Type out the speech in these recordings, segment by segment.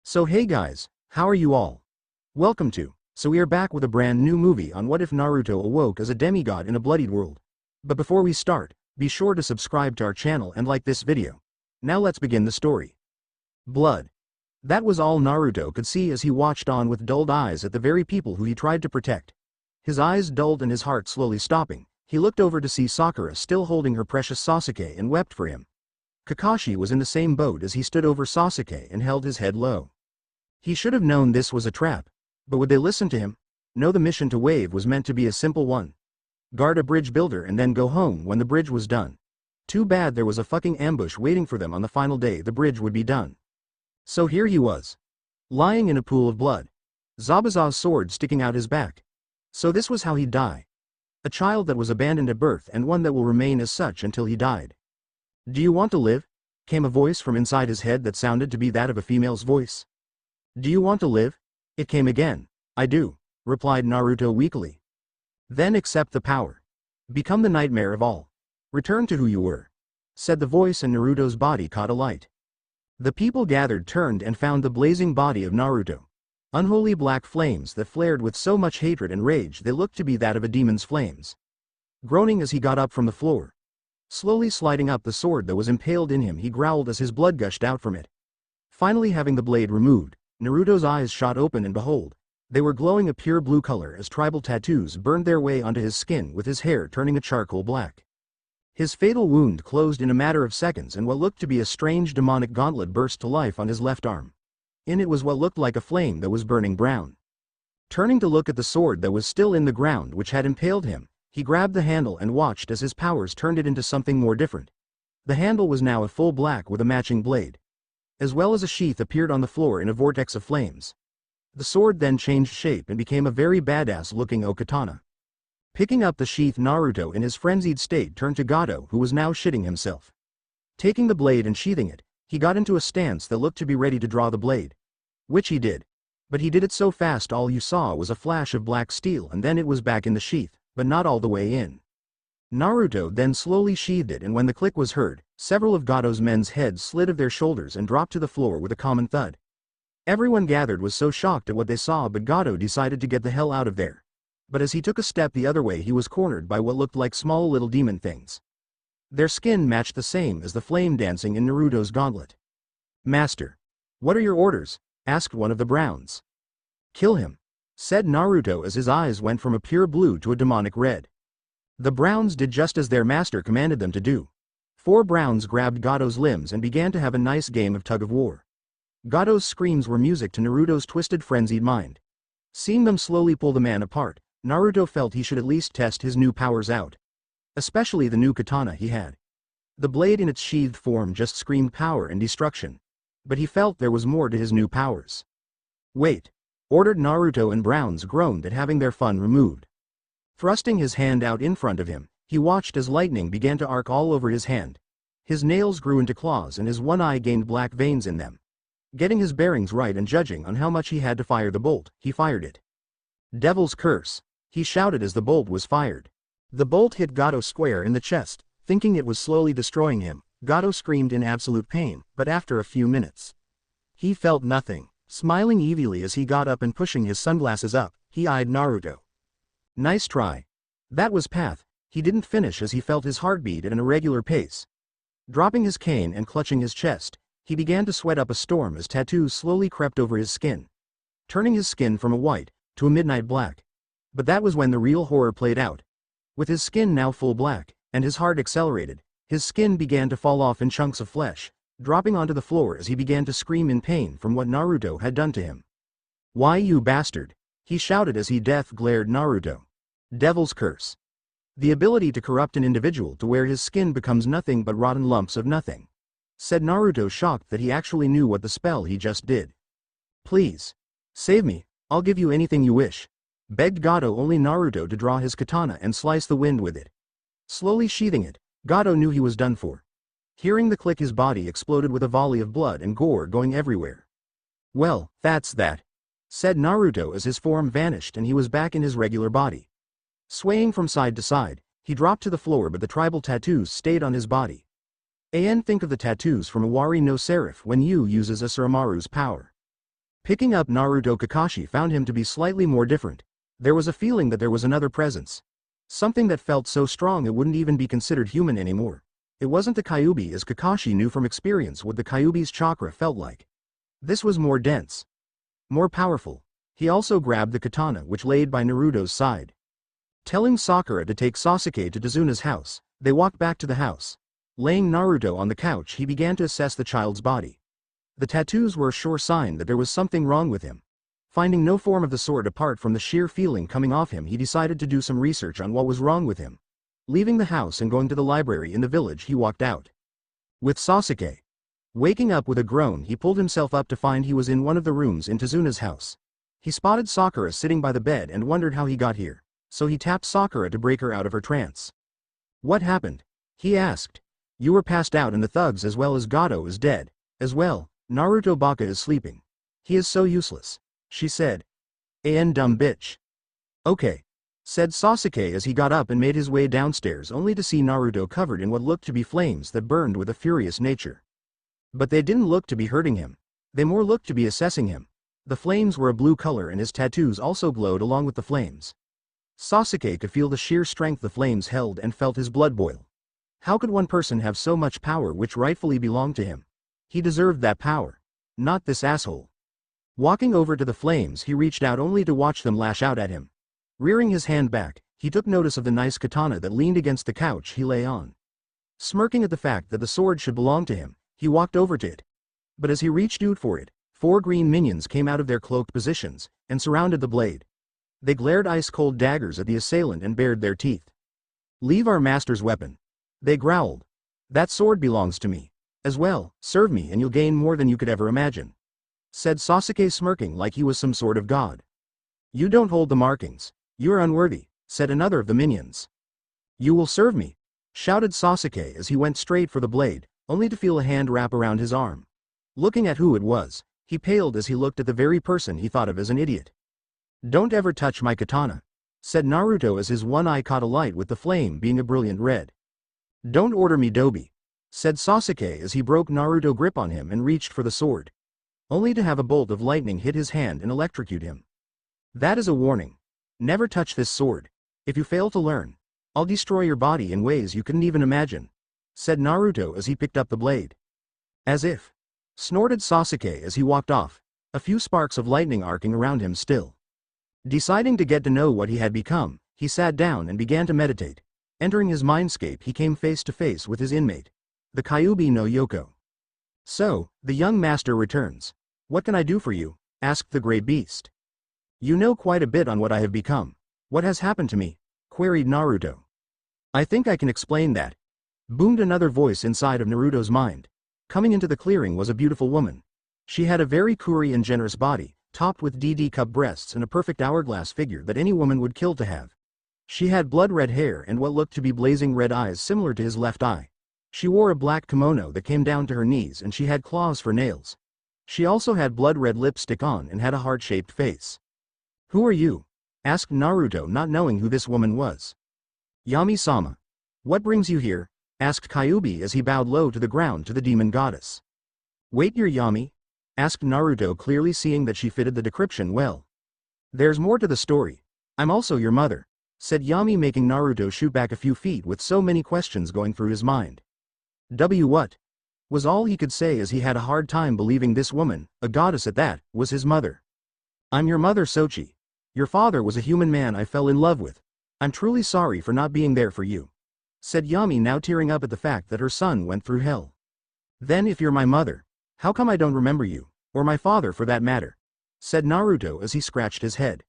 So hey guys, how are you all? Welcome to. So we are back with a brand new movie on what if Naruto awoke as a demigod in a bloodied world. But before we start, be sure to subscribe to our channel and like this video. Now let's begin the story. Blood. That was all Naruto could see as he watched on with dulled eyes at the very people who he tried to protect. His eyes dulled and his heart slowly stopping. He looked over to see Sakura still holding her precious Sasuke and wept for him. Kakashi was in the same boat as he stood over Sasuke and held his head low. He should have known this was a trap. But would they listen to him? No, the mission to Wave was meant to be a simple one. Guard a bridge builder and then go home when the bridge was done. Too bad there was a fucking ambush waiting for them on the final day the bridge would be done. So here he was. Lying in a pool of blood. Zabuza's sword sticking out his back. So this was how he'd die. A child that was abandoned at birth and one that will remain as such until he died. Do you want to live? Came a voice from inside his head that sounded to be that of a female's voice. Do you want to live? It came again. I do, replied Naruto weakly. Then accept the power. Become the nightmare of all. Return to who you were, said the voice, and Naruto's body caught alight. The people gathered turned and found the blazing body of Naruto. Unholy black flames that flared with so much hatred and rage they looked to be that of a demon's flames. Groaning as he got up from the floor. Slowly sliding up the sword that was impaled in him, he growled as his blood gushed out from it. Finally having the blade removed, Naruto's eyes shot open and behold, they were glowing a pure blue color as tribal tattoos burned their way onto his skin with his hair turning a charcoal black. His fatal wound closed in a matter of seconds and what looked to be a strange demonic gauntlet burst to life on his left arm. In it was what looked like a flame that was burning brown. Turning to look at the sword that was still in the ground which had impaled him, he grabbed the handle and watched as his powers turned it into something more different. The handle was now a full black with a matching blade. As well as a sheath appeared on the floor in a vortex of flames. The sword then changed shape and became a very badass-looking okatana. Picking up the sheath, Naruto in his frenzied state turned to Gato, who was now shitting himself. Taking the blade and sheathing it, he got into a stance that looked to be ready to draw the blade. Which he did. But he did it so fast all you saw was a flash of black steel and then it was back in the sheath, but not all the way in. Naruto then slowly sheathed it, and when the click was heard, several of Gato's men's heads slid off their shoulders and dropped to the floor with a common thud. Everyone gathered was so shocked at what they saw, but Gato decided to get the hell out of there. But as he took a step the other way, he was cornered by what looked like small little demon things. Their skin matched the same as the flame dancing in Naruto's gauntlet. "Master, what are your orders?" asked one of the Browns. "Kill him," said Naruto as his eyes went from a pure blue to a demonic red. The Browns did just as their master commanded them to do. 4 Browns grabbed Gato's limbs and began to have a nice game of tug-of-war. Gato's screams were music to Naruto's twisted, frenzied mind. Seeing them slowly pull the man apart, Naruto felt he should at least test his new powers out. Especially the new katana he had. The blade in its sheathed form just screamed power and destruction. But he felt there was more to his new powers. "Wait," ordered Naruto, and Browns groaned at having their fun removed. Thrusting his hand out in front of him, he watched as lightning began to arc all over his hand. His nails grew into claws and his one eye gained black veins in them. Getting his bearings right and judging on how much he had to fire the bolt, he fired it. "Devil's curse," he shouted as the bolt was fired. The bolt hit Gato square in the chest. Thinking it was slowly destroying him, Gato screamed in absolute pain, but after a few minutes, he felt nothing. Smiling evilly as he got up and pushing his sunglasses up, he eyed Naruto. "Nice try." That was Path. He didn't finish as he felt his heartbeat at an irregular pace. Dropping his cane and clutching his chest, he began to sweat up a storm as tattoos slowly crept over his skin, turning his skin from a white to a midnight black. But that was when the real horror played out. With his skin now full black, and his heart accelerated, his skin began to fall off in chunks of flesh, dropping onto the floor as he began to scream in pain from what Naruto had done to him. "Why, you bastard!" he shouted as he death-glared Naruto. "Devil's curse. The ability to corrupt an individual to where his skin becomes nothing but rotten lumps of nothing," said Naruto, shocked that he actually knew what the spell he just did. "Please. Save me, I'll give you anything you wish," begged Gato, only Naruto to draw his katana and slice the wind with it. Slowly sheathing it, Gato knew he was done for. Hearing the click, his body exploded with a volley of blood and gore going everywhere. "Well, that's that," said Naruto as his form vanished and he was back in his regular body. Swaying from side to side, he dropped to the floor, but the tribal tattoos stayed on his body. Think of the tattoos from Iwari no Seraph when Yu uses Asuramaru's power. Picking up Naruto, Kakashi found him to be slightly more different. There was a feeling that there was another presence. Something that felt so strong it wouldn't even be considered human anymore. It wasn't the Kyuubi, as Kakashi knew from experience what the Kyuubi's chakra felt like. This was more dense, more powerful. He also grabbed the katana which laid by Naruto's side. Telling Sakura to take Sasuke to Tazuna's house, they walked back to the house. Laying Naruto on the couch, he began to assess the child's body. The tattoos were a sure sign that there was something wrong with him. Finding no form of the sword apart from the sheer feeling coming off him, he decided to do some research on what was wrong with him. Leaving the house and going to the library in the village, he walked out with Sasuke. Waking up with a groan, he pulled himself up to find he was in one of the rooms in Tazuna's house. He spotted Sakura sitting by the bed and wondered how he got here, so he tapped Sakura to break her out of her trance. "What happened?" he asked. "You were passed out and the thugs as well as Gato is dead, as well. Naruto Baka is sleeping. He is so useless," she said. Dumb bitch." "Okay," said Sasuke as he got up and made his way downstairs, only to see Naruto covered in what looked to be flames that burned with a furious nature. But they didn't look to be hurting him. They more looked to be assessing him. The flames were a blue color and his tattoos also glowed along with the flames. Sasuke could feel the sheer strength the flames held and felt his blood boil. How could one person have so much power which rightfully belonged to him? He deserved that power. Not this asshole. Walking over to the flames, he reached out only to watch them lash out at him. Rearing his hand back, he took notice of the nice katana that leaned against the couch he lay on. Smirking at the fact that the sword should belong to him, he walked over to it. But as he reached out for it, 4 green minions came out of their cloaked positions and surrounded the blade. They glared ice-cold daggers at the assailant and bared their teeth. "Leave our master's weapon," they growled. "That sword belongs to me. As well, serve me and you'll gain more than you could ever imagine," said Sasuke, smirking like he was some sort of god. "You don't hold the markings. You are unworthy," said another of the minions. "You will serve me," shouted Sasuke as he went straight for the blade, only to feel a hand wrap around his arm. Looking at who it was, he paled as he looked at the very person he thought of as an idiot. "Don't ever touch my katana," said Naruto as his one eye caught a light with the flame being a brilliant red. "Don't order me Dobi," said Sasuke as he broke Naruto's grip on him and reached for the sword, only to have a bolt of lightning hit his hand and electrocute him. "That is a warning. Never touch this sword. If you fail to learn, I'll destroy your body in ways you couldn't even imagine," said Naruto as he picked up the blade. "As if," snorted Sasuke as he walked off, a few sparks of lightning arcing around him still. Deciding to get to know what he had become, he sat down and began to meditate. Entering his mindscape, he came face to face with his inmate, the Kyuubi no Yoko. "So, the young master returns. What can I do for you?" asked the gray beast. "You know quite a bit on what I have become. What has happened to me?" queried Naruto. "I think I can explain that," boomed another voice inside of Naruto's mind. Coming into the clearing was a beautiful woman. She had a very curly and generous body, topped with DD cup breasts and a perfect hourglass figure that any woman would kill to have. She had blood-red hair and what looked to be blazing red eyes similar to his left eye. She wore a black kimono that came down to her knees and she had claws for nails. She also had blood-red lipstick on and had a heart-shaped face. "Who are you?" asked Naruto, not knowing who this woman was. "Yami-sama. What brings you here?" asked Kyuubi as he bowed low to the ground to the demon goddess. "Wait, you're Yami?" asked Naruto, clearly seeing that she fitted the description well. "There's more to the story. I'm also your mother," said Yami, making Naruto shoot back a few feet with so many questions going through his mind. What? Was all he could say as he had a hard time believing this woman, a goddess at that, was his mother. "I'm your mother, Sochi. Your father was a human man I fell in love with. I'm truly sorry for not being there for you," said Yami, now tearing up at the fact that her son went through hell. "Then if you're my mother, how come I don't remember you, or my father for that matter?" said Naruto as he scratched his head.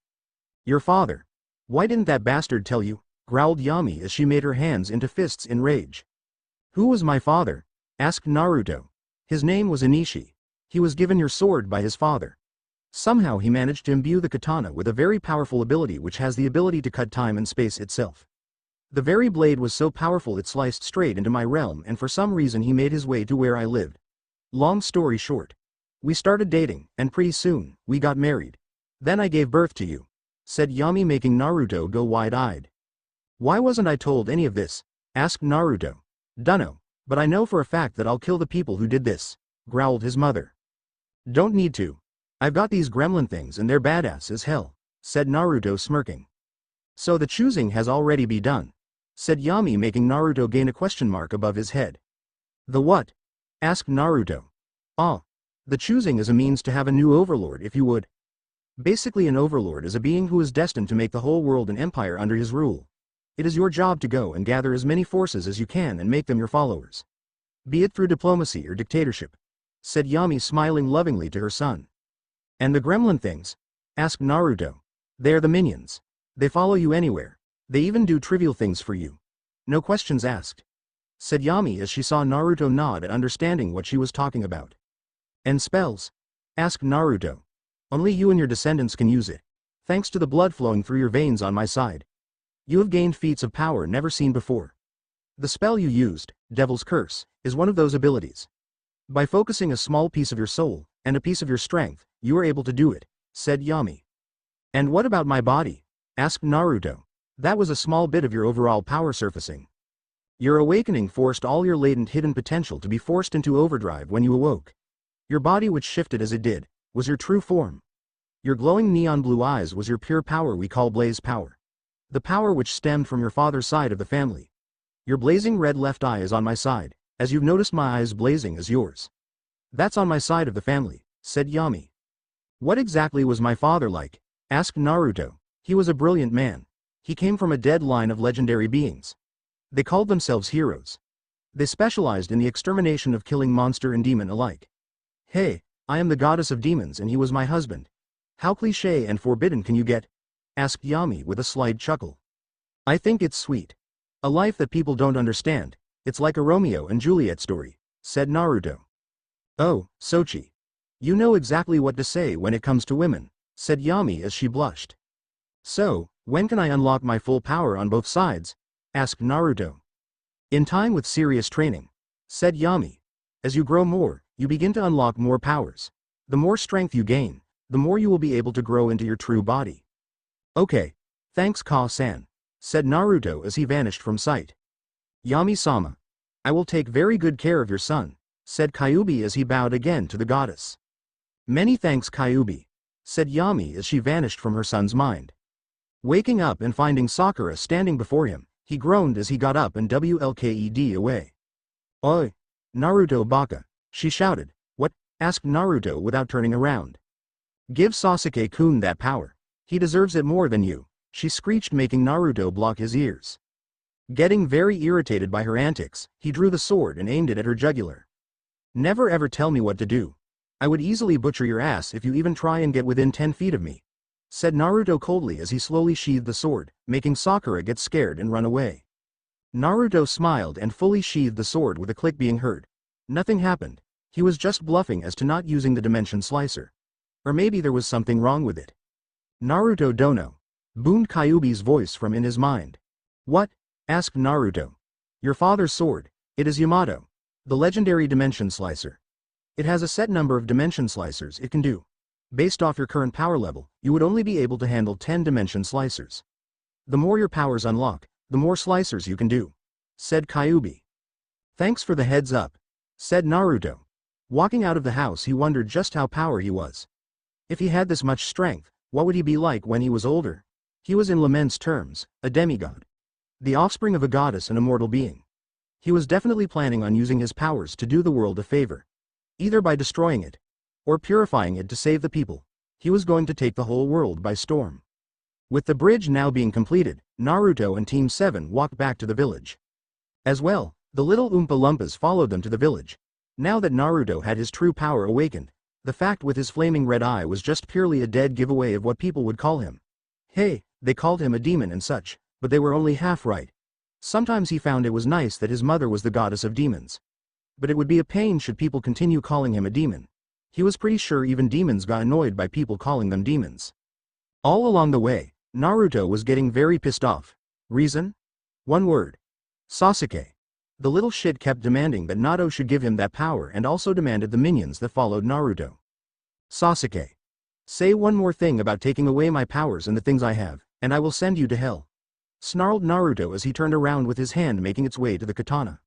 "Your father? Why didn't that bastard tell you?" growled Yami as she made her hands into fists in rage. "Who was my father?" asked Naruto. "His name was Inishi. He was given your sword by his father. Somehow he managed to imbue the katana with a very powerful ability which has the ability to cut time and space itself. The very blade was so powerful it sliced straight into my realm, and for some reason he made his way to where I lived. Long story short, we started dating, and pretty soon, we got married. Then I gave birth to you," said Yami, making Naruto go wide-eyed. "Why wasn't I told any of this?" asked Naruto. "Dunno, but I know for a fact that I'll kill the people who did this," growled his mother. "Don't need to. I've got these gremlin things and they're badass as hell, said Naruto smirking. So the choosing has already been done, said Yami, making Naruto gain a question mark above his head. The what? Asked Naruto. Ah. The choosing is a means to have a new overlord if you would. Basically an overlord is a being who is destined to make the whole world an empire under his rule. It is your job to go and gather as many forces as you can and make them your followers. Be it through diplomacy or dictatorship, said Yami, smiling lovingly to her son. And the gremlin things? Asked Naruto. They are the minions. They follow you anywhere. They even do trivial things for you. No questions asked, said Yami as she saw Naruto nod at understanding what she was talking about. And spells? Asked Naruto. Only you and your descendants can use it, thanks to the blood flowing through your veins on my side. You have gained feats of power never seen before. The spell you used, Devil's Curse, is one of those abilities. By focusing a small piece of your soul, and a piece of your strength, you are able to do it, said Yami. And what about my body? Asked Naruto. That was a small bit of your overall power surfacing. Your awakening forced all your latent hidden potential to be forced into overdrive when you awoke. Your body, which shifted as it did, was your true form. Your glowing neon blue eyes was your pure power we call blaze power. The power which stemmed from your father's side of the family. Your blazing red left eye is on my side, as you've noticed my eyes blazing as yours. That's on my side of the family, said Yami. What exactly was my father like? Asked Naruto. He was a brilliant man. He came from a dead line of legendary beings. They called themselves heroes. They specialized in the extermination of killing monster and demon alike. Hey, I am the goddess of demons and he was my husband. How cliché and forbidden can you get? Asked Yami with a slight chuckle. I think it's sweet. A life that people don't understand. It's like a Romeo and Juliet story, said Naruto. Oh, Sochi. You know exactly what to say when it comes to women, said Yami as she blushed. So, when can I unlock my full power on both sides? Asked Naruto. In time with serious training, said Yami. As you grow more, you begin to unlock more powers. The more strength you gain, the more you will be able to grow into your true body. Okay, thanks Ka-san, said Naruto as he vanished from sight. Yami-sama. I will take very good care of your son, said Kyuubi as he bowed again to the goddess. Many thanks Kyuubi, said Yami as she vanished from her son's mind. Waking up and finding Sakura standing before him, he groaned as he got up and WLKED away. Oi! Naruto baka, she shouted. What? Asked Naruto without turning around. Give Sasuke-kun that power. He deserves it more than you, she screeched, making Naruto block his ears. Getting very irritated by her antics, he drew the sword and aimed it at her jugular. Never ever tell me what to do. I would easily butcher your ass if you even try and get within 10 feet of me, said Naruto coldly as he slowly sheathed the sword, making Sakura get scared and run away. Naruto smiled and fully sheathed the sword with a click being heard. Nothing happened. He was just bluffing as to not using the dimension slicer. Or maybe there was something wrong with it. Naruto dono, boomed Kyuubi's voice from in his mind. What? Asked Naruto. Your father's sword. It is Yamato, the legendary dimension slicer. It has a set number of dimension slicers it can do. Based off your current power level, you would only be able to handle 10 dimension slicers. The more your powers unlock, the more slicers you can do, said Kyuubi. Thanks for the heads up, said Naruto. Walking out of the house, he wondered just how powerful he was. If he had this much strength, what would he be like when he was older? He was, in layman's terms, a demigod. The offspring of a goddess and immortal being. He was definitely planning on using his powers to do the world a favor. Either by destroying it, or purifying it to save the people. He was going to take the whole world by storm. With the bridge now being completed, Naruto and Team 7 walked back to the village. As well, the little Oompa Loompas followed them to the village. Now that Naruto had his true power awakened, the fact with his flaming red eye was just purely a dead giveaway of what people would call him. Hey, they called him a demon and such, but they were only half right. Sometimes he found it was nice that his mother was the goddess of demons. But it would be a pain should people continue calling him a demon. He was pretty sure even demons got annoyed by people calling them demons. All along the way, Naruto was getting very pissed off. Reason? One word. Sasuke. The little shit kept demanding that Naruto should give him that power and also demanded the minions that followed Naruto. Sasuke. Say one more thing about taking away my powers and the things I have, and I will send you to hell. Snarled Naruto as he turned around with his hand making its way to the katana.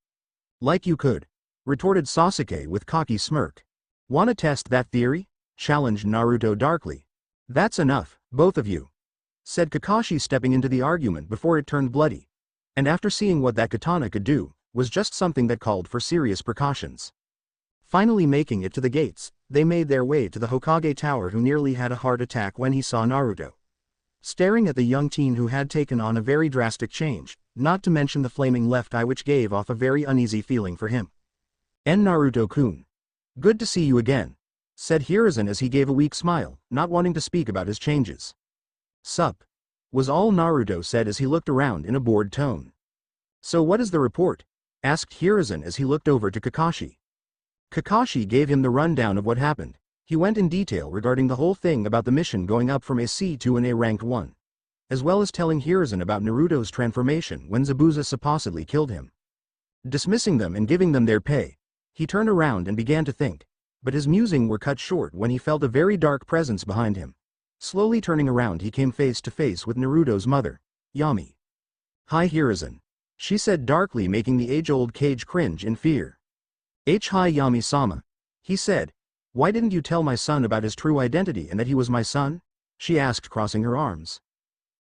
Like you could, retorted Sasuke with cocky smirk. Wanna test that theory? challenged Naruto darkly. That's enough, both of you, said Kakashi, stepping into the argument before it turned bloody. And after seeing what that katana could do, was just something that called for serious precautions. Finally making it to the gates, they made their way to the Hokage Tower, who nearly had a heart attack when he saw Naruto. Staring at the young teen who had taken on a very drastic change, not to mention the flaming left eye which gave off a very uneasy feeling for him. Naruto-kun. Good to see you again, said Hiruzen as he gave a weak smile, not wanting to speak about his changes. Sup, was all Naruto said as he looked around in a bored tone. So what is the report? Asked Hiruzen as he looked over to Kakashi. Kakashi gave him the rundown of what happened. He went in detail regarding the whole thing about the mission going up from a C to an A ranked 1. As well as telling Hiruzen about Naruto's transformation when Zabuza supposedly killed him. Dismissing them and giving them their pay, he turned around and began to think, but his musing were cut short when he felt a very dark presence behind him. Slowly turning around, he came face to face with Naruto's mother, Yami. Hi Hiruzen, she said darkly, making the age-old Kage cringe in fear. Hi Yami-sama, he said. Why didn't you tell my son about his true identity and that he was my son? She asked, crossing her arms.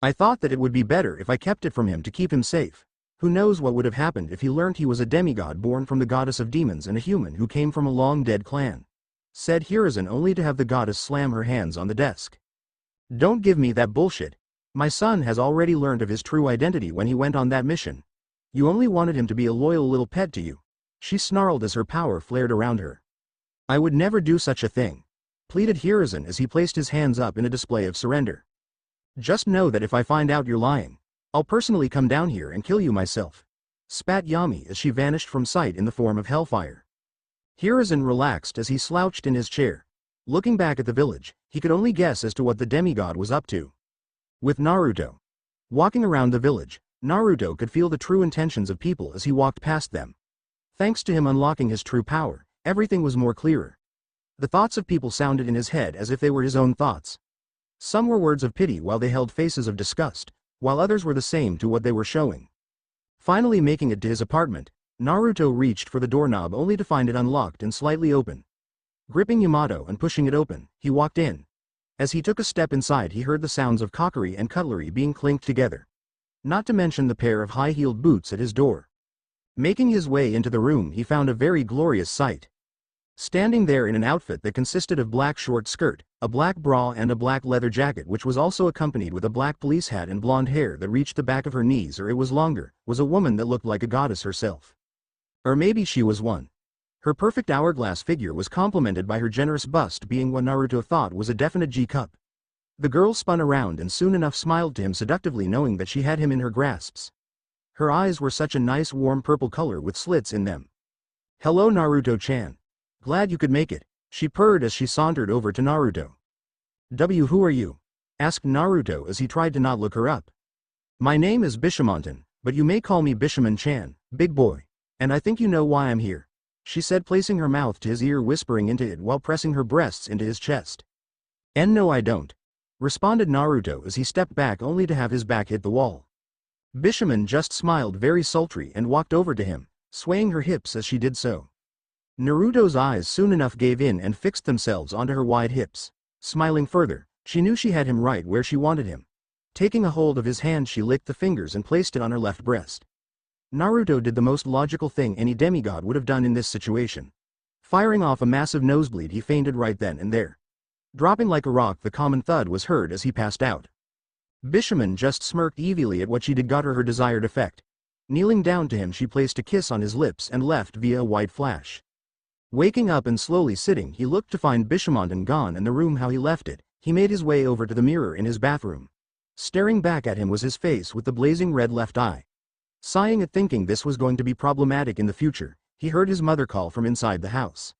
I thought that it would be better if I kept it from him to keep him safe. Who knows what would have happened if he learned he was a demigod born from the goddess of demons and a human who came from a long-dead clan, said Hiruzen, only to have the goddess slam her hands on the desk. Don't give me that bullshit. My son has already learned of his true identity when he went on that mission. You only wanted him to be a loyal little pet to you. She snarled as her power flared around her. I would never do such a thing, pleaded Hiruzen as he placed his hands up in a display of surrender. Just know that if I find out you're lying, I'll personally come down here and kill you myself, spat Yami as she vanished from sight in the form of hellfire. Hiruzen relaxed as he slouched in his chair. Looking back at the village, he could only guess as to what the demigod was up to. With Naruto walking around the village, Naruto could feel the true intentions of people as he walked past them. Thanks to him unlocking his true power, everything was more clearer. The thoughts of people sounded in his head as if they were his own thoughts. Some were words of pity while they held faces of disgust, while others were the same to what they were showing. Finally making it to his apartment, Naruto reached for the doorknob only to find it unlocked and slightly open. Gripping Yamato and pushing it open, he walked in. As he took a step inside, he heard the sounds of crockery and cutlery being clinked together. Not to mention the pair of high-heeled boots at his door. Making his way into the room, he found a very glorious sight. Standing there in an outfit that consisted of black short skirt, a black bra and a black leather jacket which was also accompanied with a black police hat and blonde hair that reached the back of her knees or it was longer, was a woman that looked like a goddess herself. Or maybe she was one. Her perfect hourglass figure was complemented by her generous bust being what Naruto thought was a definite G-cup. The girl spun around and soon enough smiled to him seductively, knowing that she had him in her grasps. Her eyes were such a nice warm purple color with slits in them. Hello Naruto-chan. Glad you could make it, she purred as she sauntered over to Naruto. Who are you? Asked Naruto as he tried to not look her up. My name is Bishamonten, but you may call me Bishamon-chan, big boy. And I think you know why I'm here, she said, placing her mouth to his ear, whispering into it while pressing her breasts into his chest. No I don't, responded Naruto as he stepped back only to have his back hit the wall. Bishamon just smiled very sultry and walked over to him, swaying her hips as she did so. Naruto's eyes soon enough gave in and fixed themselves onto her wide hips. Smiling further, she knew she had him right where she wanted him. Taking a hold of his hand, she licked the fingers and placed it on her left breast. Naruto did the most logical thing any demigod would have done in this situation. Firing off a massive nosebleed, he fainted right then and there. Dropping like a rock, the common thud was heard as he passed out. Bishamon just smirked evilly at what she did, got her desired effect. Kneeling down to him, she placed a kiss on his lips and left via a white flash. Waking up and slowly sitting, he looked to find Bishamonten gone and the room how he left it. He made his way over to the mirror in his bathroom. Staring back at him was his face with the blazing red left eye. Sighing at thinking this was going to be problematic in the future, he heard his mother call from inside the house.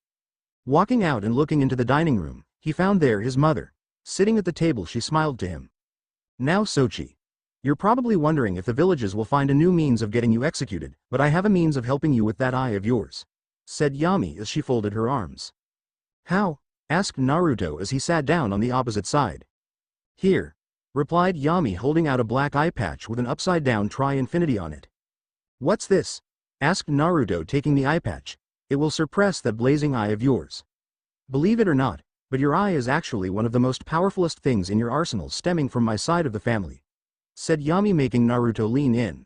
Walking out and looking into the dining room, he found there his mother. Sitting at the table, she smiled to him. Now Sochi. You're probably wondering if the villages will find a new means of getting you executed, but I have a means of helping you with that eye of yours, said Yami as she folded her arms. How? Asked Naruto as he sat down on the opposite side. Here, replied Yami, holding out a black eye patch with an upside-down tri-infinity on it. What's this? Asked Naruto, taking the eye patch. It will suppress that blazing eye of yours. Believe it or not, but your eye is actually one of the most powerfulest things in your arsenal stemming from my side of the family," said Yami, making Naruto lean in.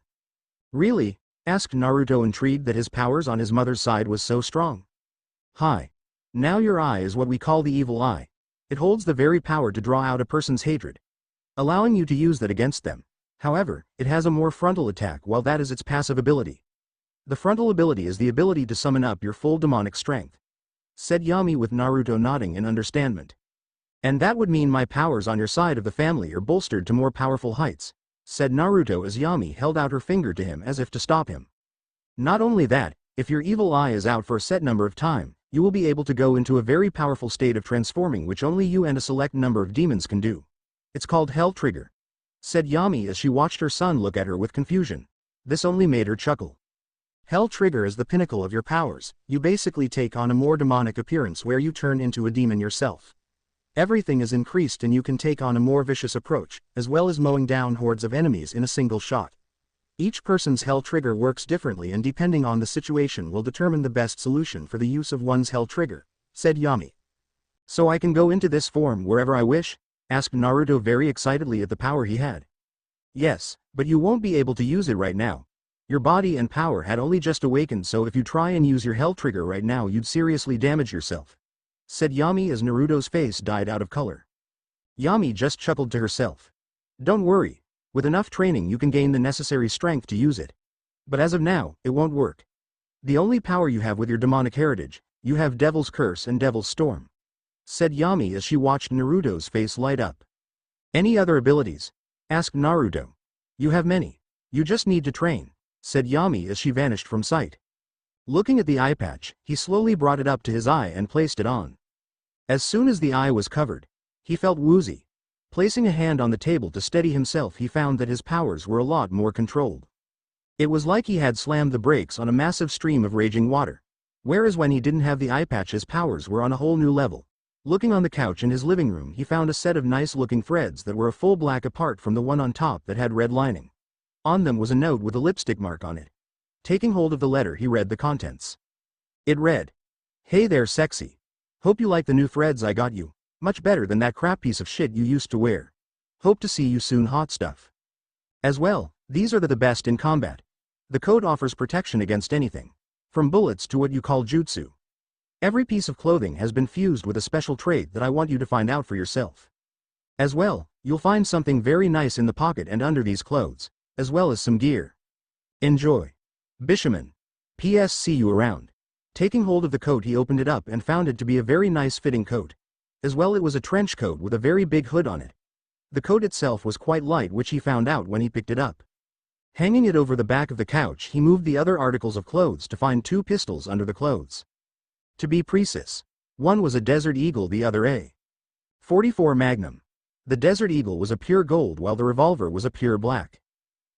"Really?" asked Naruto, intrigued that his powers on his mother's side was so strong. "Hi. Now your eye is what we call the evil eye. It holds the very power to draw out a person's hatred, allowing you to use that against them. However, it has a more frontal attack, while that is its passive ability. The frontal ability is the ability to summon up your full demonic strength," said Yami, with Naruto nodding in understanding. "And that would mean my powers on your side of the family are bolstered to more powerful heights," said Naruto as Yami held out her finger to him as if to stop him. "Not only that, if your evil eye is out for a set number of time, you will be able to go into a very powerful state of transforming which only you and a select number of demons can do. It's called Hell Trigger," said Yami as she watched her son look at her with confusion. This only made her chuckle. Hell Trigger is the pinnacle of your powers. You basically take on a more demonic appearance where you turn into a demon yourself. Everything is increased and you can take on a more vicious approach, as well as mowing down hordes of enemies in a single shot. Each person's Hell Trigger works differently, and depending on the situation will determine the best solution for the use of one's Hell Trigger, said Yami. "So I can go into this form wherever I wish?" asked Naruto very excitedly at the power he had. "Yes, but you won't be able to use it right now. Your body and power had only just awakened, so if you try and use your Hell Trigger right now you'd seriously damage yourself," said Yami as Naruto's face died out of color. Yami just chuckled to herself. "Don't worry. With enough training you can gain the necessary strength to use it. But as of now, it won't work. The only power you have with your demonic heritage, you have Devil's Curse and Devil's Storm," said Yami as she watched Naruto's face light up. "Any other abilities?" asked Naruto. "You have many. You just need to train," said Yami as she vanished from sight. Looking at the eye patch, he slowly brought it up to his eye and placed it on. As soon as the eye was covered, he felt woozy. Placing a hand on the table to steady himself, he found that his powers were a lot more controlled. It was like he had slammed the brakes on a massive stream of raging water. Whereas when he didn't have the eye patch, his powers were on a whole new level. Looking on the couch in his living room, he found a set of nice-looking threads that were a full black apart from the one on top that had red lining. On them was a note with a lipstick mark on it. Taking hold of the letter, he read the contents. It read, "Hey there, sexy. Hope you like the new threads I got you. Much better than that crap piece of shit you used to wear. Hope to see you soon, hot stuff. As well, these are the best in combat. The coat offers protection against anything, from bullets to what you call jutsu. Every piece of clothing has been fused with a special trait that I want you to find out for yourself. As well, you'll find something very nice in the pocket and under these clothes, as well as some gear. Enjoy. Bishaman. P.S. See you around." Taking hold of the coat, he opened it up and found it to be a very nice fitting coat. As well, it was a trench coat with a very big hood on it. The coat itself was quite light, which he found out when he picked it up. Hanging it over the back of the couch, he moved the other articles of clothes to find 2 pistols under the clothes. To be precise, one was a Desert Eagle, the other a .44 Magnum. The Desert Eagle was a pure gold while the revolver was a pure black.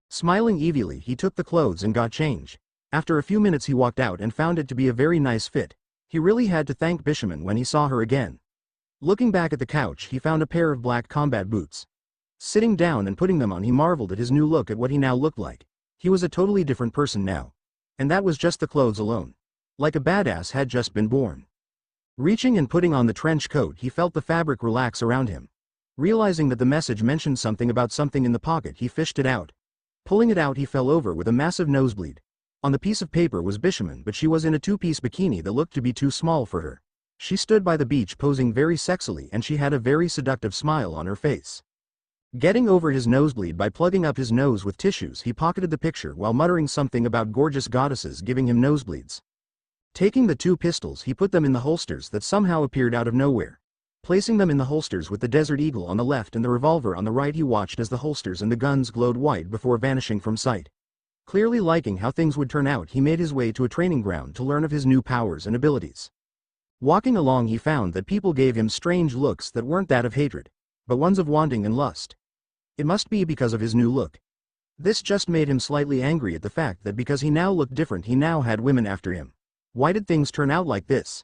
Smiling evilly, he took the clothes and got change. After a few minutes he walked out and found it to be a very nice fit. He really had to thank Bishaman when he saw her again. Looking back at the couch, he found a pair of black combat boots. Sitting down and putting them on, he marveled at his new look, at what he now looked like. He was a totally different person now. And that was just the clothes alone. Like a badass had just been born. Reaching and putting on the trench coat, he felt the fabric relax around him. Realizing that the message mentioned something about something in the pocket, he fished it out. Pulling it out, he fell over with a massive nosebleed. On the piece of paper was Bishaman, but she was in a 2-piece bikini that looked to be too small for her. She stood by the beach posing very sexily, and she had a very seductive smile on her face. Getting over his nosebleed by plugging up his nose with tissues, he pocketed the picture while muttering something about gorgeous goddesses giving him nosebleeds. Taking the 2 pistols, he put them in the holsters that somehow appeared out of nowhere. Placing them in the holsters with the Desert Eagle on the left and the revolver on the right, he watched as the holsters and the guns glowed white before vanishing from sight. Clearly liking how things would turn out, he made his way to a training ground to learn of his new powers and abilities. Walking along, he found that people gave him strange looks that weren't that of hatred, but ones of wanting and lust. It must be because of his new look. This just made him slightly angry at the fact that because he now looked different, he now had women after him. Why did things turn out like this?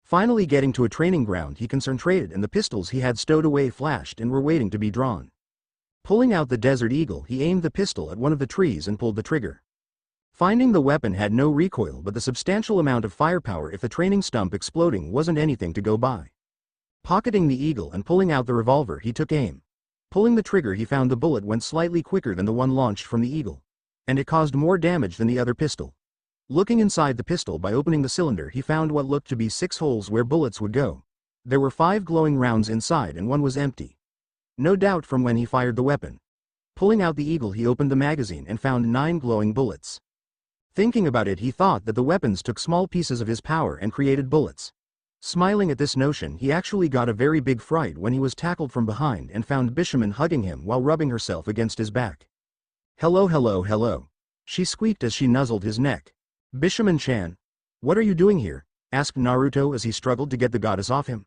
Finally getting to a training ground, he concentrated, and the pistols he had stowed away flashed and were waiting to be drawn. Pulling out the Desert Eagle, he aimed the pistol at one of the trees and pulled the trigger. Finding the weapon had no recoil but the substantial amount of firepower if the training stump exploding wasn't anything to go by. Pocketing the eagle and pulling out the revolver, he took aim. Pulling the trigger, he found the bullet went slightly quicker than the one launched from the eagle, and it caused more damage than the other pistol. Looking inside the pistol by opening the cylinder, he found what looked to be 6 holes where bullets would go. There were 5 glowing rounds inside and one was empty. No doubt from when he fired the weapon. Pulling out the eagle, he opened the magazine and found 9 glowing bullets. Thinking about it, he thought that the weapons took small pieces of his power and created bullets. Smiling at this notion, he actually got a very big fright when he was tackled from behind and found Bishaman hugging him while rubbing herself against his back. "Hello, hello, hello," she squeaked as she nuzzled his neck. "Bishaman-chan, what are you doing here?" asked Naruto as he struggled to get the goddess off him.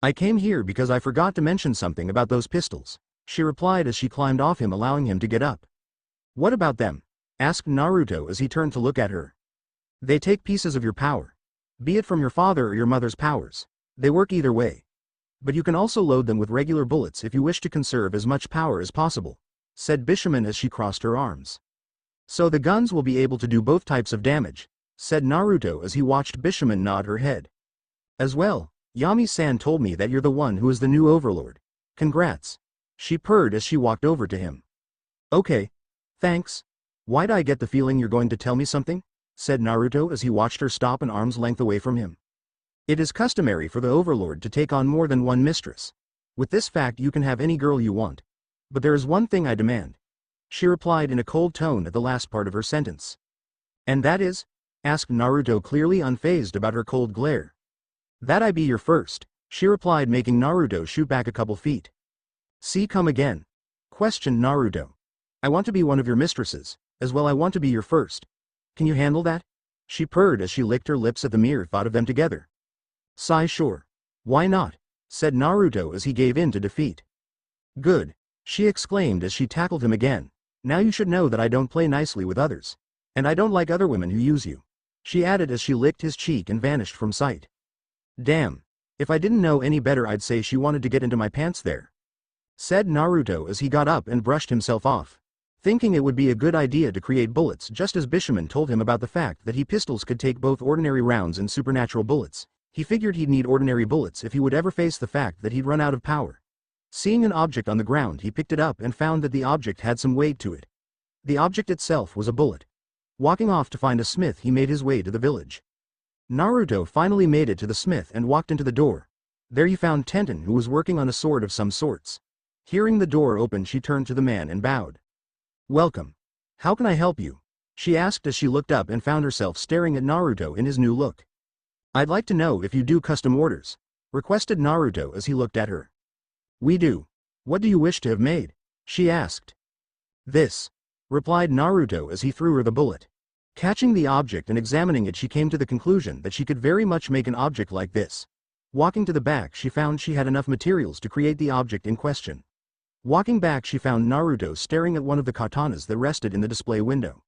"I came here because I forgot to mention something about those pistols," she replied as she climbed off him, allowing him to get up. "What about them?" asked Naruto as he turned to look at her. "They take pieces of your power. Be it from your father or your mother's powers. They work either way. But you can also load them with regular bullets if you wish to conserve as much power as possible," said Bishaman as she crossed her arms. "So the guns will be able to do both types of damage," said Naruto as he watched Bishaman nod her head. "As well, Yami-san told me that you're the one who is the new overlord. Congrats," she purred as she walked over to him. "Okay. Thanks. Why'd I get the feeling you're going to tell me something?" said Naruto as he watched her stop an arm's length away from him. "It is customary for the overlord to take on more than one mistress. With this fact you can have any girl you want. But there is one thing I demand," she replied in a cold tone at the last part of her sentence. "And that is?" asked Naruto, clearly unfazed about her cold glare. "That I be your first," she replied, making Naruto shoot back a couple feet. "See, come again?" questioned Naruto. "I want to be one of your mistresses, as well I want to be your first. Can you handle that?" she purred as she licked her lips at the mere thought of them together. "Sigh, sure. Why not?" said Naruto as he gave in to defeat. "Good," she exclaimed as she tackled him again. "Now you should know that I don't play nicely with others. And I don't like other women who use you," she added as she licked his cheek and vanished from sight. "Damn. If I didn't know any better I'd say she wanted to get into my pants there," said Naruto as he got up and brushed himself off. Thinking it would be a good idea to create bullets just as Bishaman told him about the fact that pistols could take both ordinary rounds and supernatural bullets, he figured he'd need ordinary bullets if he would ever face the fact that he'd run out of power. Seeing an object on the ground, he picked it up and found that the object had some weight to it. The object itself was a bullet. Walking off to find a smith, he made his way to the village. Naruto finally made it to the smith and walked into the door. There he found Tenten, who was working on a sword of some sorts. Hearing the door open, she turned to the man and bowed. "Welcome. How can I help you?" she asked as she looked up and found herself staring at Naruto in his new look. "I'd like to know if you do custom orders," requested Naruto as he looked at her. "We do. What do you wish to have made?" she asked. "This," replied Naruto as he threw her the bullet. Catching the object and examining it, she came to the conclusion that she could very much make an object like this. Walking to the back, she found she had enough materials to create the object in question. Walking back, she found Naruto staring at one of the katanas that rested in the display window.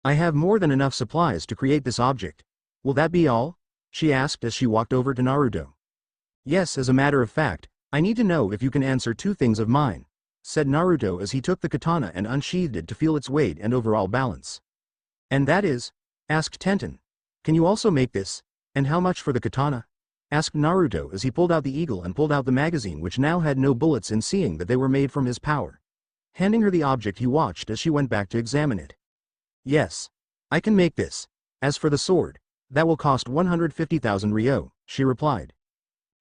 "I have more than enough supplies to create this object. Will that be all?" she asked as she walked over to Naruto. "Yes, as a matter of fact, I need to know if you can answer 2 things of mine," said Naruto as he took the katana and unsheathed it to feel its weight and overall balance. "And that is?" asked Tenten. "Can you also make this? And how much for the katana?" asked Naruto as he pulled out the eagle and pulled out the magazine, which now had no bullets, and seeing that they were made from his power. Handing her the object, he watched as she went back to examine it. "Yes. I can make this. As for the sword, that will cost 150,000 ryo, she replied.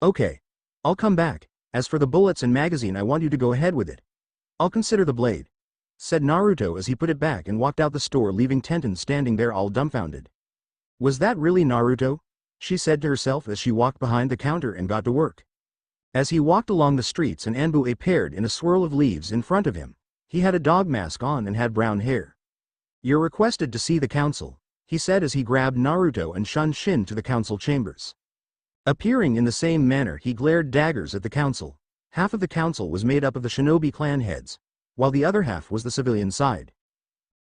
"Okay. I'll come back. As for the bullets and magazine, I want you to go ahead with it. I'll consider the blade," said Naruto as he put it back and walked out the store, leaving Tenten standing there all dumbfounded. "Was that really Naruto?" she said to herself as she walked behind the counter and got to work. As he walked along the streets, an Anbu appeared in a swirl of leaves in front of him. He had a dog mask on and had brown hair. "You're requested to see the council," he said as he grabbed Naruto and shunned Shin to the council chambers. Appearing in the same manner, he glared daggers at the council. Half of the council was made up of the shinobi clan heads, while the other half was the civilian side.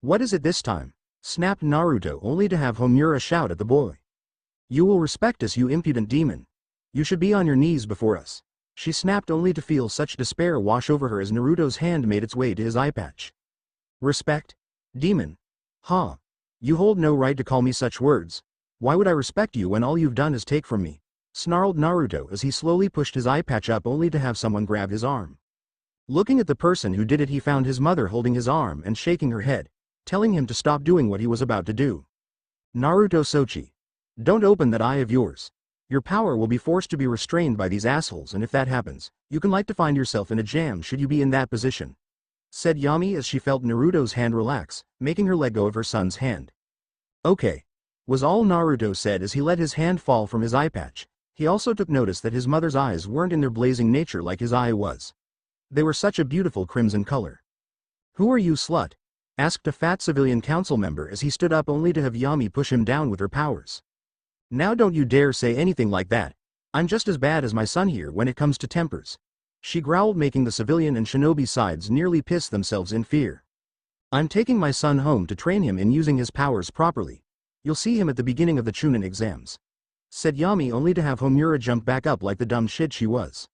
"What is it this time?" snapped Naruto, only to have Homura shout at the boy. "You will respect us, you impudent demon. You should be on your knees before us," she snapped, only to feel such despair wash over her as Naruto's hand made its way to his eye patch. "Respect? Demon? Huh? You hold no right to call me such words. Why would I respect you when all you've done is take from me?" snarled Naruto as he slowly pushed his eye patch up only to have someone grab his arm. Looking at the person who did it, he found his mother holding his arm and shaking her head, telling him to stop doing what he was about to do. Naruto Sochi. Don't open that eye of yours. Your power will be forced to be restrained by these assholes, and if that happens, you can like to find yourself in a jam should you be in that position, said Yami as she felt Naruto's hand relax, making her let go of her son's hand. Okay, was all Naruto said as he let his hand fall from his eye patch. He also took notice that his mother's eyes weren't in their blazing nature like his eye was. They were such a beautiful crimson color. Who are you, slut? Asked a fat civilian council member as he stood up only to have Yami push him down with her powers. Now don't you dare say anything like that. I'm just as bad as my son here when it comes to tempers. She growled, making the civilian and shinobi sides nearly piss themselves in fear. I'm taking my son home to train him in using his powers properly. You'll see him at the beginning of the Chunin exams, said Yami only to have Homura jump back up like the dumb shit she was.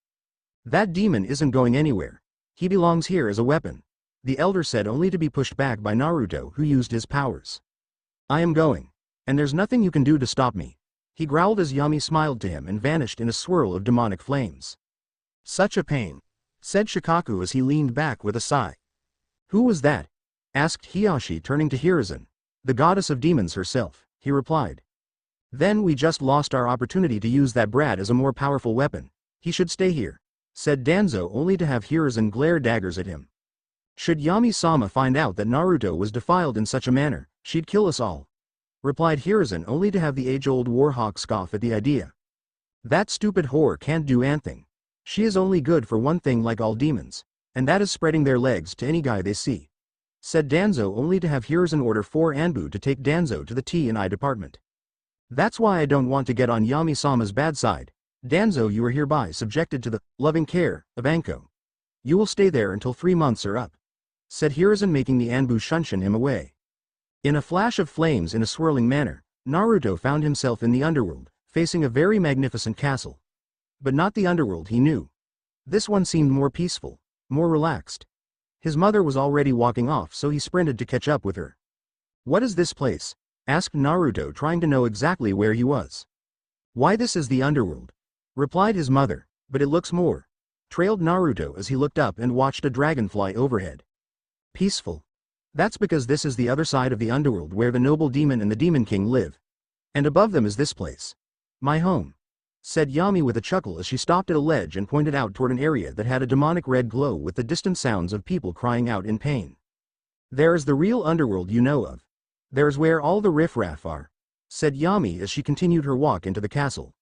That demon isn't going anywhere. He belongs here as a weapon, the elder said only to be pushed back by Naruto, who used his powers. I am going, and there's nothing you can do to stop me, he growled as Yami smiled to him and vanished in a swirl of demonic flames. Such a pain, said Shikaku as he leaned back with a sigh. Who was that? Asked Hiyashi, turning to Hiruzen. The goddess of demons herself, he replied. Then we just lost our opportunity to use that brat as a more powerful weapon. He should stay here, said Danzo only to have Hiruzen glare daggers at him. Should Yami-sama find out that Naruto was defiled in such a manner, she'd kill us all, replied Hiruzen only to have the age-old Warhawk scoff at the idea. That stupid whore can't do anything. She is only good for one thing like all demons, and that is spreading their legs to any guy they see, said Danzo only to have Hiruzen order 4 Anbu to take Danzo to the T&I department. That's why I don't want to get on Yami-sama's bad side. Danzo, you are hereby subjected to the loving care of Anko. You will stay there until 3 months are up, said Hiruzen, making the Anbu shunshin him away. In a flash of flames in a swirling manner, Naruto found himself in the underworld, facing a very magnificent castle. But not the underworld he knew. This one seemed more peaceful, more relaxed. His mother was already walking off, so he sprinted to catch up with her. What is this place? Asked Naruto, trying to know exactly where he was. Why, this is the underworld, replied his mother, but it looks more, trailed Naruto as he looked up and watched a dragonfly overhead. Peaceful. That's because this is the other side of the underworld where the noble demon and the demon king live. And above them is this place. My home, said Yami with a chuckle as she stopped at a ledge and pointed out toward an area that had a demonic red glow with the distant sounds of people crying out in pain. There is the real underworld you know of. There's where all the riffraff are, said Yami as she continued her walk into the castle.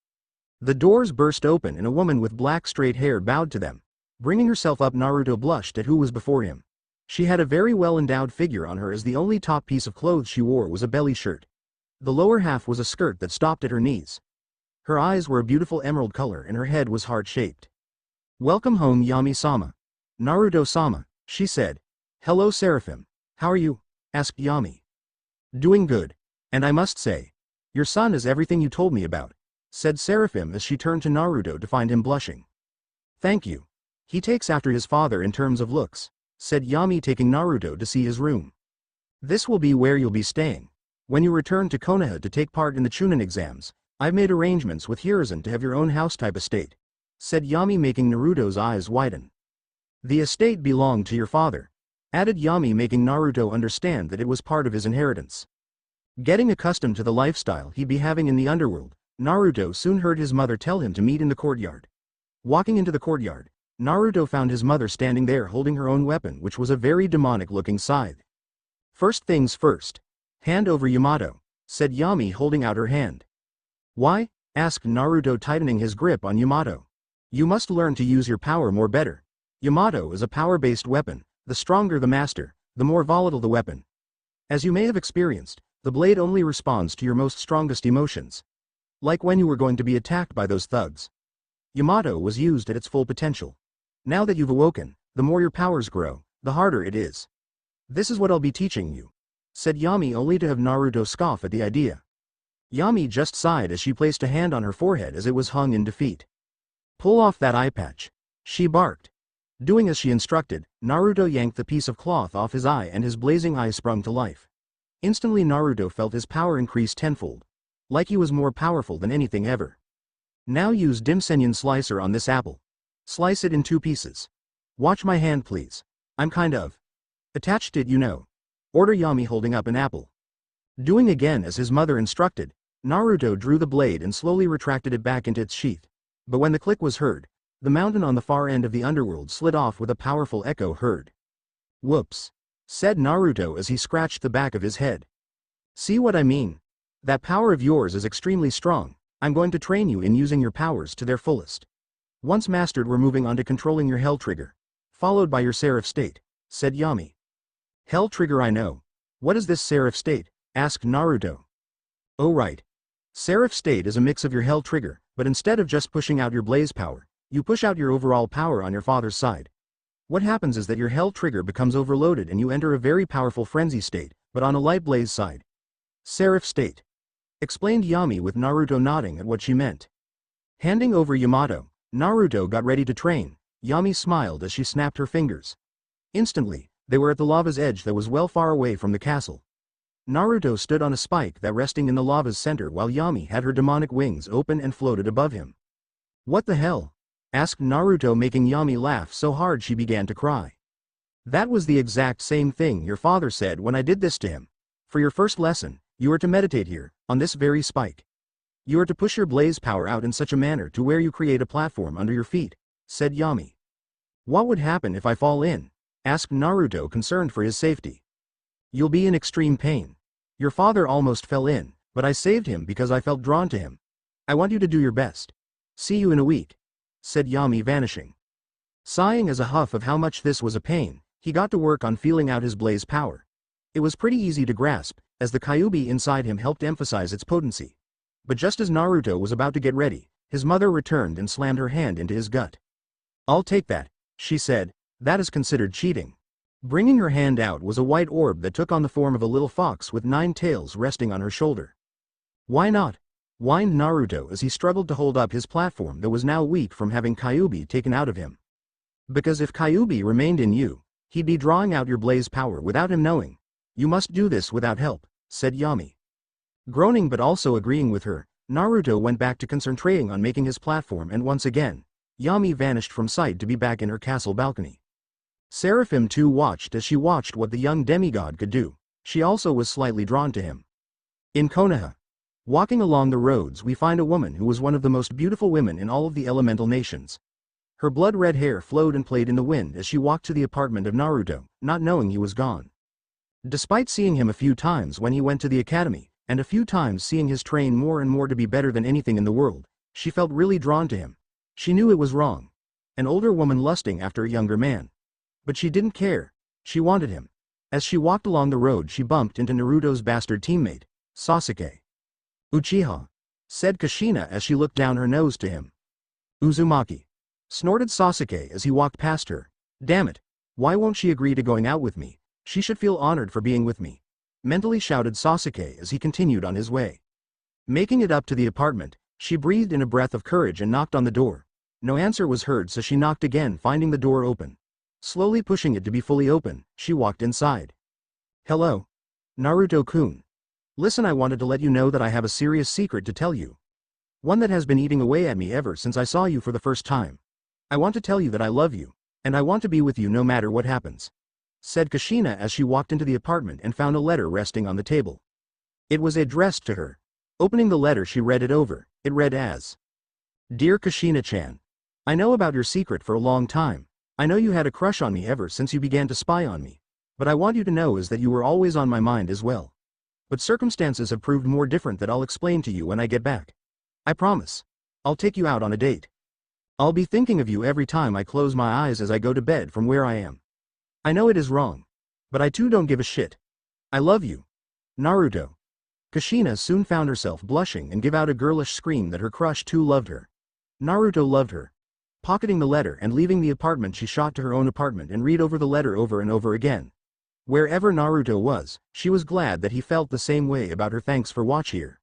The doors burst open and a woman with black straight hair bowed to them. Bringing herself up, Naruto blushed at who was before him. She had a very well-endowed figure on her, as the only top piece of clothes she wore was a belly shirt. The lower half was a skirt that stopped at her knees. Her eyes were a beautiful emerald color and her head was heart-shaped. Welcome home, Yami-sama. Naruto-sama, she said. Hello, Seraphim. How are you? Asked Yami. Doing good. And I must say, your son is everything you told me about, said Seraphim as she turned to Naruto to find him blushing. Thank you. He takes after his father in terms of looks, said Yami, taking Naruto to see his room. This will be where you'll be staying. When you return to Konoha to take part in the Chunin exams, I've made arrangements with Hiruzen to have your own house-type estate, said Yami, making Naruto's eyes widen. The estate belonged to your father, added Yami, making Naruto understand that it was part of his inheritance. Getting accustomed to the lifestyle he'd be having in the underworld, Naruto soon heard his mother tell him to meet in the courtyard. Walking into the courtyard, Naruto found his mother standing there holding her own weapon, which was a very demonic-looking scythe. First things first. Hand over Yamato, said Yami, holding out her hand. Why? Asked Naruto, tightening his grip on Yamato. You must learn to use your power more better. Yamato is a power-based weapon. The stronger the master, the more volatile the weapon. As you may have experienced, the blade only responds to your most strongest emotions. Like when you were going to be attacked by those thugs. Yamato was used at its full potential. Now that you've awoken, the more your powers grow, the harder it is. This is what I'll be teaching you, said Yami, only to have Naruto scoff at the idea. Yami just sighed as she placed a hand on her forehead as it was hung in defeat. Pull off that eye patch, she barked. Doing as she instructed, Naruto yanked the piece of cloth off his eye and his blazing eye sprung to life. Instantly Naruto felt his power increase tenfold. Like he was more powerful than anything ever. Now use Dimsenyan slicer on this apple. Slice it in 2 pieces. Watch my hand please. I'm kind of attached it, you know. Order Yami, holding up an apple. Doing again as his mother instructed, Naruto drew the blade and slowly retracted it back into its sheath. But when the click was heard, the mountain on the far end of the underworld slid off with a powerful echo heard. Whoops, said Naruto as he scratched the back of his head. See what I mean? That power of yours is extremely strong. I'm going to train you in using your powers to their fullest. Once mastered, we're moving on to controlling your Hell Trigger, followed by your Seraph State, said Yami. Hell Trigger, I know. What is this Seraph State? Asked Naruto. Oh right. Seraph State is a mix of your Hell Trigger, but instead of just pushing out your blaze power, you push out your overall power on your father's side. What happens is that your Hell Trigger becomes overloaded and you enter a very powerful frenzy state, but on a light blaze side. Seraph State, explained Yami, with Naruto nodding at what she meant. Handing over Yamato, Naruto got ready to train. Yami smiled as she snapped her fingers. Instantly, they were at the lava's edge that was well far away from the castle. Naruto stood on a spike that resting in the lava's center while Yami had her demonic wings open and floated above him. What the hell? Asked Naruto, making Yami laugh so hard she began to cry. That was the exact same thing your father said when I did this to him. For your first lesson, you are to meditate here, on this very spike. You are to push your blaze power out in such a manner to where you create a platform under your feet, said Yami. What would happen if I fall in? Asked Naruto, concerned for his safety. You'll be in extreme pain. Your father almost fell in, but I saved him because I felt drawn to him. I want you to do your best. See you in a week, said Yami, vanishing. Sighing as a huff of how much this was a pain, he got to work on feeling out his blaze power. It was pretty easy to grasp, as the Kyuubi inside him helped emphasize its potency. But just as Naruto was about to get ready, his mother returned and slammed her hand into his gut. I'll take that, she said. That is considered cheating. Bringing her hand out was a white orb that took on the form of a little fox with 9 tails resting on her shoulder. Why not? Whined Naruto as he struggled to hold up his platform that was now weak from having Kyuubi taken out of him. Because if Kyuubi remained in you, he'd be drawing out your blaze power without him knowing. You must do this without help, said Yami. Groaning but also agreeing with her, Naruto went back to concentrating on making his platform, and once again, Yami vanished from sight to be back in her castle balcony. Seraphim too watched as she watched what the young demigod could do. She also was slightly drawn to him. In Konoha, walking along the roads, we find a woman who was one of the most beautiful women in all of the elemental nations. Her blood-red hair flowed and played in the wind as she walked to the apartment of Naruto, not knowing he was gone. Despite seeing him a few times when he went to the academy, and a few times seeing his train more and more to be better than anything in the world, she felt really drawn to him. She knew it was wrong. An older woman lusting after a younger man. But she didn't care. She wanted him. As she walked along the road, she bumped into Naruto's bastard teammate, Sasuke. Uchiha, said Kushina as she looked down her nose to him. Uzumaki, snorted Sasuke as he walked past her. Damn it. Why won't she agree to going out with me? She should feel honored for being with me. Mentally shouted Sasuke as he continued on his way. Making it up to the apartment, she breathed in a breath of courage and knocked on the door. No answer was heard, so she knocked again, finding the door open. Slowly pushing it to be fully open, she walked inside. Hello? Naruto-kun. Listen, I wanted to let you know that I have a serious secret to tell you. One that has been eating away at me ever since I saw you for the first time. I want to tell you that I love you, and I want to be with you no matter what happens, said Kushina as she walked into the apartment and found a letter resting on the table. It was addressed to her. Opening the letter, she read it over. It read as, Dear Kushina-chan, I know about your secret for a long time. I know you had a crush on me ever since you began to spy on me. But I want you to know is that you were always on my mind as well. But circumstances have proved more different that I'll explain to you when I get back. I promise. I'll take you out on a date. I'll be thinking of you every time I close my eyes as I go to bed from where I am. I know it is wrong. But I too don't give a shit. I love you. Naruto. Kushina soon found herself blushing and gave out a girlish scream that her crush too loved her. Naruto loved her. Pocketing the letter and leaving the apartment, she shot to her own apartment and read over the letter over and over again. Wherever Naruto was, she was glad that he felt the same way about her. Thanks for watching here.